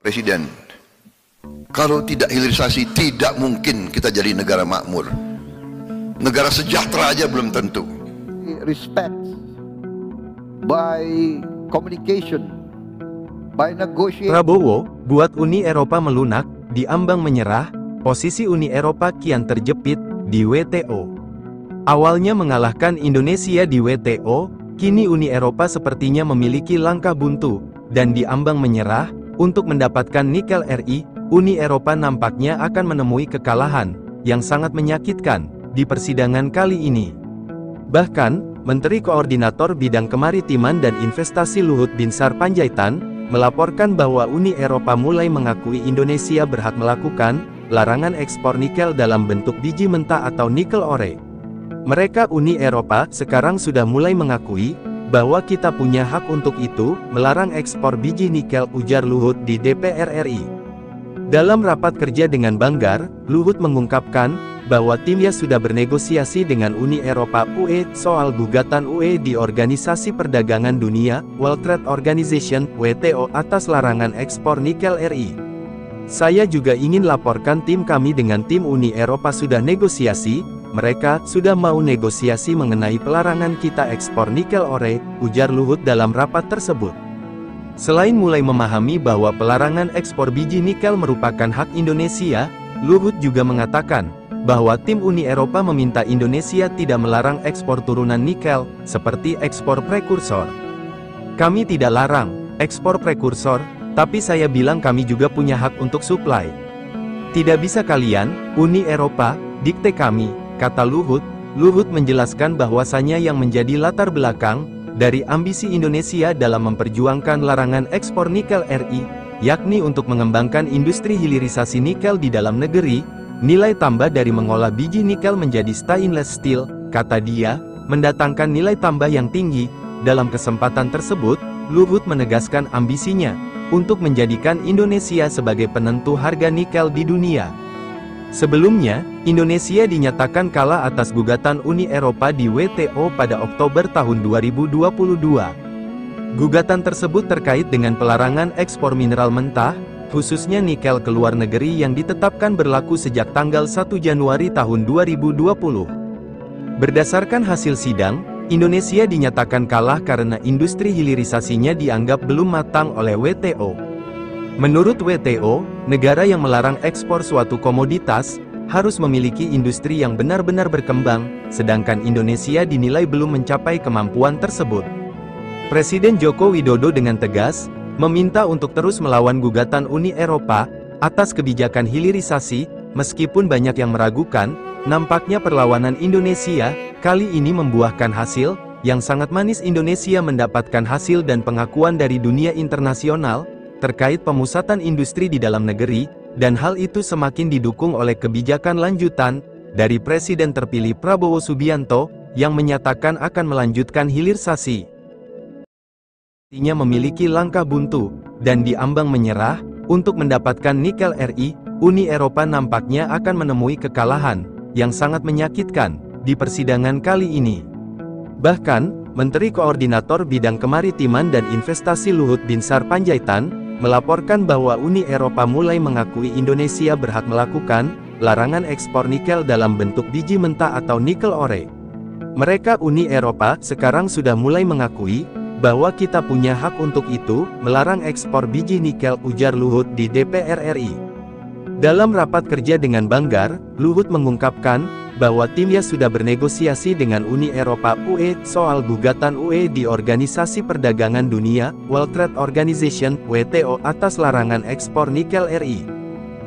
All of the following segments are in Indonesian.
Presiden, kalau tidak hilirisasi tidak mungkin kita jadi negara makmur. Negara sejahtera aja belum tentu. Respect by communication, by negotiation. Prabowo buat Uni Eropa melunak, diambang menyerah, posisi Uni Eropa kian terjepit di WTO. Awalnya mengalahkan Indonesia di WTO, kini Uni Eropa sepertinya memiliki langkah buntu, dan diambang menyerah. Untuk mendapatkan nikel RI, Uni Eropa nampaknya akan menemui kekalahan yang sangat menyakitkan di persidangan kali ini. Bahkan, Menteri Koordinator Bidang Kemaritiman dan Investasi Luhut Binsar Panjaitan melaporkan bahwa Uni Eropa mulai mengakui Indonesia berhak melakukan larangan ekspor nikel dalam bentuk biji mentah atau nikel ore. Mereka Uni Eropa sekarang sudah mulai mengakui bahwa kita punya hak untuk itu, melarang ekspor biji nikel, ujar Luhut di DPR RI. Dalam rapat kerja dengan Banggar, Luhut mengungkapkan bahwa timnya sudah bernegosiasi dengan Uni Eropa (UE) soal gugatan UE di Organisasi Perdagangan Dunia (World Trade Organization, WTO) atas larangan ekspor nikel RI. Saya juga ingin laporkan tim kami dengan tim Uni Eropa sudah negosiasi. Mereka sudah mau negosiasi mengenai pelarangan kita ekspor nikel ore, ujar Luhut dalam rapat tersebut. Selain mulai memahami bahwa pelarangan ekspor biji nikel merupakan hak Indonesia, Luhut juga mengatakan bahwa tim Uni Eropa meminta Indonesia tidak melarang ekspor turunan nikel, seperti ekspor prekursor. Kami tidak larang ekspor prekursor, tapi saya bilang kami juga punya hak untuk suplai. Tidak bisa kalian, Uni Eropa, dikte kami, kata Luhut. Luhut menjelaskan bahwasanya yang menjadi latar belakang dari ambisi Indonesia dalam memperjuangkan larangan ekspor nikel RI, yakni untuk mengembangkan industri hilirisasi nikel di dalam negeri, nilai tambah dari mengolah biji nikel menjadi stainless steel, kata dia, mendatangkan nilai tambah yang tinggi. Dalam kesempatan tersebut, Luhut menegaskan ambisinya untuk menjadikan Indonesia sebagai penentu harga nikel di dunia. Sebelumnya, Indonesia dinyatakan kalah atas gugatan Uni Eropa di WTO pada Oktober tahun 2022. Gugatan tersebut terkait dengan pelarangan ekspor mineral mentah, khususnya nikel ke luar negeri yang ditetapkan berlaku sejak tanggal 1 Januari tahun 2020. Berdasarkan hasil sidang, Indonesia dinyatakan kalah karena industri hilirisasinya dianggap belum matang oleh WTO. Menurut WTO, negara yang melarang ekspor suatu komoditas harus memiliki industri yang benar-benar berkembang, sedangkan Indonesia dinilai belum mencapai kemampuan tersebut. Presiden Joko Widodo dengan tegas meminta untuk terus melawan gugatan Uni Eropa atas kebijakan hilirisasi. Meskipun banyak yang meragukan, nampaknya perlawanan Indonesia kali ini membuahkan hasil yang sangat manis. Indonesia mendapatkan hasil dan pengakuan dari dunia internasional terkait pemusatan industri di dalam negeri, dan hal itu semakin didukung oleh kebijakan lanjutan dari Presiden terpilih Prabowo Subianto yang menyatakan akan melanjutkan hilirisasi. Artinya memiliki langkah buntu dan diambang menyerah untuk mendapatkan nikel RI. Uni Eropa nampaknya akan menemui kekalahan yang sangat menyakitkan di persidangan kali ini. Bahkan, Menteri Koordinator Bidang Kemaritiman dan Investasi Luhut Binsar Panjaitan melaporkan bahwa Uni Eropa mulai mengakui Indonesia berhak melakukan larangan ekspor nikel dalam bentuk biji mentah atau nikel ore. Mereka Uni Eropa sekarang sudah mulai mengakui bahwa kita punya hak untuk itu, melarang ekspor biji nikel, ujar Luhut di DPR RI. Dalam rapat kerja dengan Banggar, Luhut mengungkapkan bahwa timnya sudah bernegosiasi dengan Uni Eropa (UE) soal gugatan UE di Organisasi Perdagangan Dunia (World Trade Organization, WTO) atas larangan ekspor nikel RI.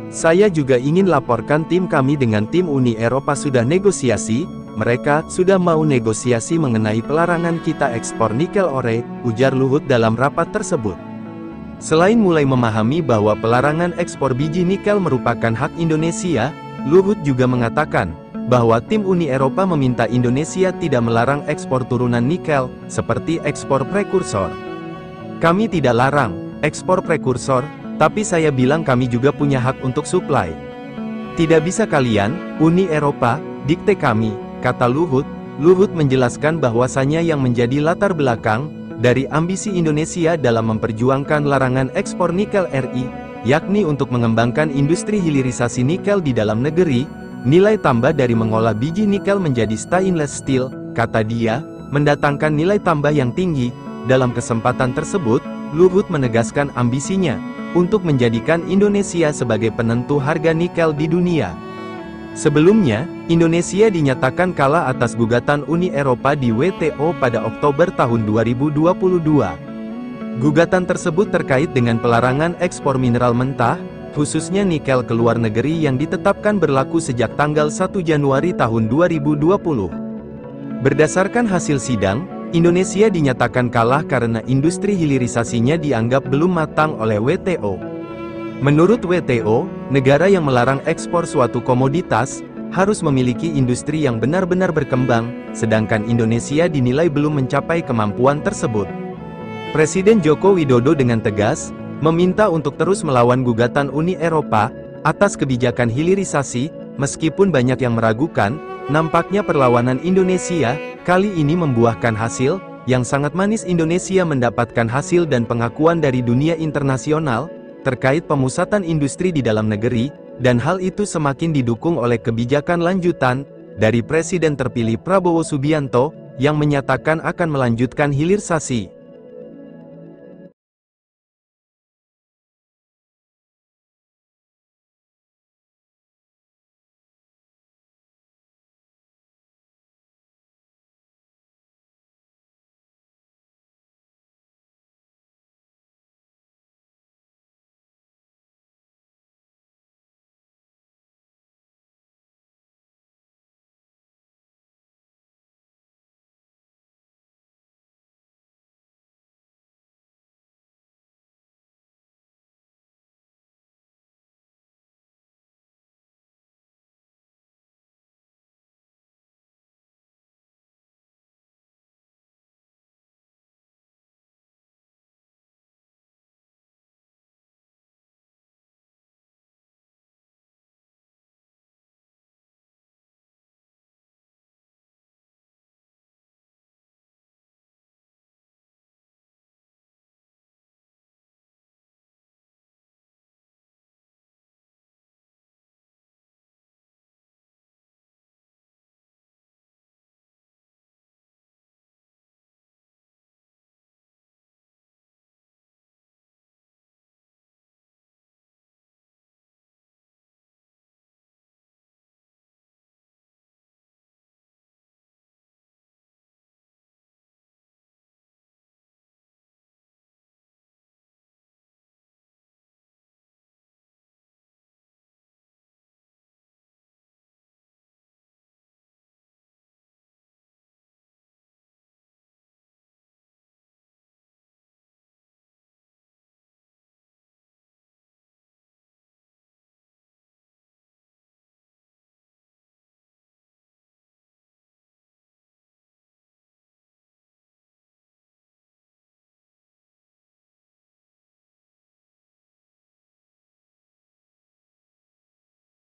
Saya juga ingin laporkan tim kami dengan tim Uni Eropa sudah negosiasi. Mereka sudah mau negosiasi mengenai pelarangan kita ekspor nikel ore, ujar Luhut dalam rapat tersebut. Selain mulai memahami bahwa pelarangan ekspor biji nikel merupakan hak Indonesia, Luhut juga mengatakan bahwa tim Uni Eropa meminta Indonesia tidak melarang ekspor turunan nikel, seperti ekspor prekursor. Kami tidak larang ekspor prekursor, tapi saya bilang kami juga punya hak untuk suplai. Tidak bisa kalian, Uni Eropa, dikte kami, kata Luhut. Luhut menjelaskan bahwasanya yang menjadi latar belakang dari ambisi Indonesia dalam memperjuangkan larangan ekspor nikel RI, yakni untuk mengembangkan industri hilirisasi nikel di dalam negeri, nilai tambah dari mengolah biji nikel menjadi stainless steel, kata dia, mendatangkan nilai tambah yang tinggi. Dalam kesempatan tersebut, Luhut menegaskan ambisinya untuk menjadikan Indonesia sebagai penentu harga nikel di dunia. Sebelumnya, Indonesia dinyatakan kalah atas gugatan Uni Eropa di WTO pada Oktober tahun 2022. Gugatan tersebut terkait dengan pelarangan ekspor mineral mentah, khususnya nikel ke luar negeri yang ditetapkan berlaku sejak tanggal 1 Januari tahun 2020. Berdasarkan hasil sidang, Indonesia dinyatakan kalah karena industri hilirisasinya dianggap belum matang oleh WTO. Menurut WTO, negara yang melarang ekspor suatu komoditas harus memiliki industri yang benar-benar berkembang, sedangkan Indonesia dinilai belum mencapai kemampuan tersebut. Presiden Joko Widodo dengan tegas meminta untuk terus melawan gugatan Uni Eropa atas kebijakan hilirisasi. Meskipun banyak yang meragukan, nampaknya perlawanan Indonesia kali ini membuahkan hasil yang sangat manis. Indonesia mendapatkan hasil dan pengakuan dari dunia internasional terkait pemusatan industri di dalam negeri, dan hal itu semakin didukung oleh kebijakan lanjutan dari Presiden terpilih Prabowo Subianto yang menyatakan akan melanjutkan hilirisasi.